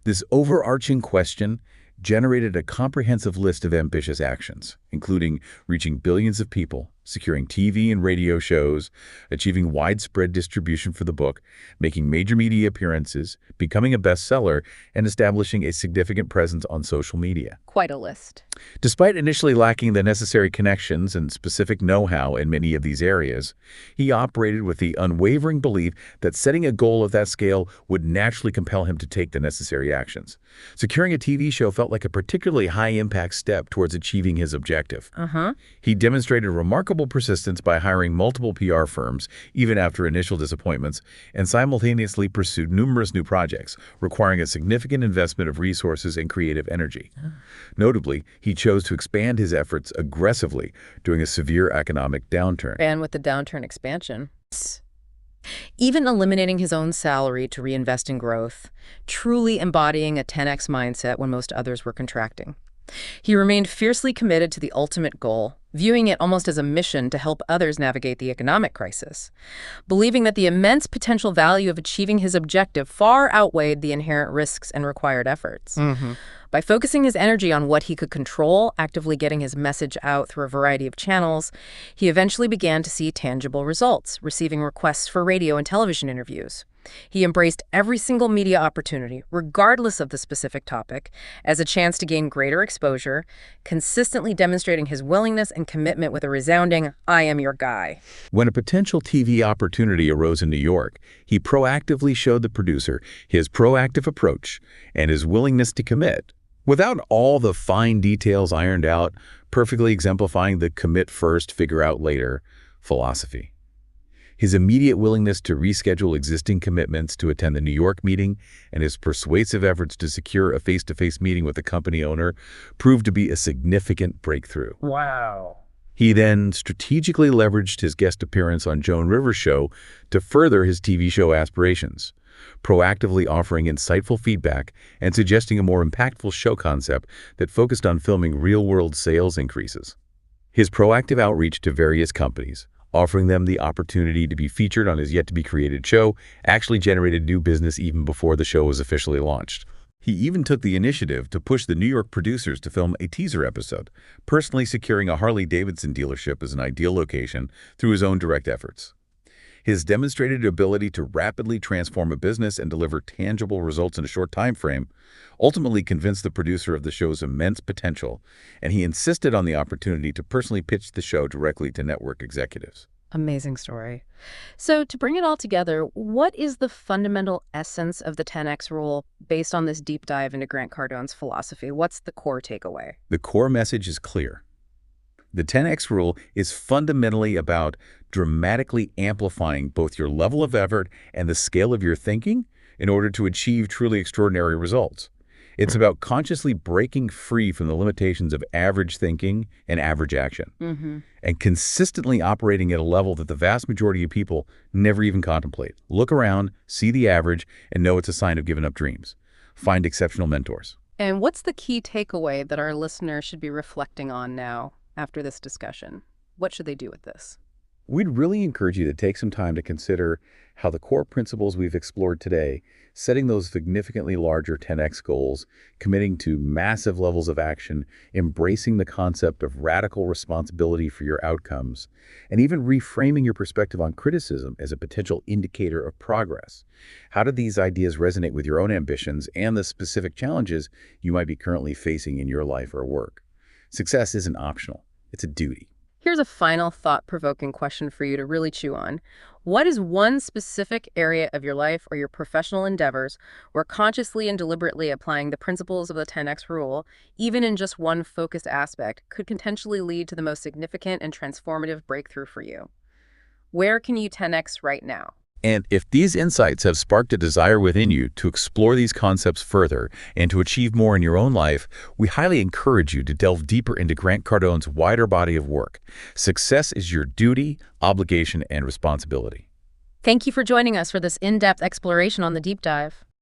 This overarching question generated a comprehensive list of ambitious actions, including reaching billions of people, securing TV and radio shows, achieving widespread distribution for the book, making major media appearances, becoming a bestseller, and establishing a significant presence on social media. Quite a list. Despite initially lacking the necessary connections and specific know-how in many of these areas, he operated with the unwavering belief that setting a goal of that scale would naturally compel him to take the necessary actions. Securing a TV show felt like a particularly high-impact step towards achieving his objective. He demonstrated remarkable persistence by hiring multiple PR firms, even after initial disappointments, and simultaneously pursued numerous new projects, requiring a significant investment of resources and creative energy. Notably, he chose to expand his efforts aggressively during a severe economic downturn. And with the downturn expansion, even eliminating his own salary to reinvest in growth, truly embodying a 10x mindset when most others were contracting. He remained fiercely committed to the ultimate goal, viewing it almost as a mission to help others navigate the economic crisis, believing that the immense potential value of achieving his objective far outweighed the inherent risks and required efforts. By focusing his energy on what he could control, actively getting his message out through a variety of channels, he eventually began to see tangible results, receiving requests for radio and television interviews. He embraced every single media opportunity, regardless of the specific topic, as a chance to gain greater exposure, consistently demonstrating his willingness and commitment with a resounding, "I am your guy." When a potential TV opportunity arose in New York, he proactively showed the producer his proactive approach and his willingness to commit, without all the fine details ironed out, perfectly exemplifying the commit first, figure out later philosophy. His immediate willingness to reschedule existing commitments to attend the New York meeting and his persuasive efforts to secure a face-to-face meeting with the company owner proved to be a significant breakthrough. Wow. He then strategically leveraged his guest appearance on Joan Rivers' show to further his TV show aspirations, proactively offering insightful feedback and suggesting a more impactful show concept that focused on filming real-world sales increases. His proactive outreach to various companies, offering them the opportunity to be featured on his yet-to-be-created show, actually generated new business even before the show was officially launched. He even took the initiative to push the New York producers to film a teaser episode, personally securing a Harley-Davidson dealership as an ideal location through his own direct efforts. His demonstrated ability to rapidly transform a business and deliver tangible results in a short time frame ultimately convinced the producer of the show's immense potential, and he insisted on the opportunity to personally pitch the show directly to network executives. Amazing story. So to bring it all together, what is the fundamental essence of the 10x rule based on this deep dive into Grant Cardone's philosophy? What's the core takeaway? The core message is clear. The 10x rule is fundamentally about dramatically amplifying both your level of effort and the scale of your thinking in order to achieve truly extraordinary results. It's about consciously breaking free from the limitations of average thinking and average action, and consistently operating at a level that the vast majority of people never even contemplate. Look around, see the average, and know it's a sign of giving up dreams. Find exceptional mentors. And what's the key takeaway that our listeners should be reflecting on now after this discussion? What should they do with this? We'd really encourage you to take some time to consider how the core principles we've explored today, setting those significantly larger 10x goals, committing to massive levels of action, embracing the concept of radical responsibility for your outcomes, and even reframing your perspective on criticism as a potential indicator of progress. How do these ideas resonate with your own ambitions and the specific challenges you might be currently facing in your life or work? Success isn't optional, it's a duty. Here's a final thought-provoking question for you to really chew on. What is one specific area of your life or your professional endeavors where consciously and deliberately applying the principles of the 10x rule, even in just one focused aspect, could potentially lead to the most significant and transformative breakthrough for you? Where can you 10x right now? And if these insights have sparked a desire within you to explore these concepts further and to achieve more in your own life, we highly encourage you to delve deeper into Grant Cardone's wider body of work. Success is your duty, obligation, and responsibility. Thank you for joining us for this in-depth exploration on the deep dive.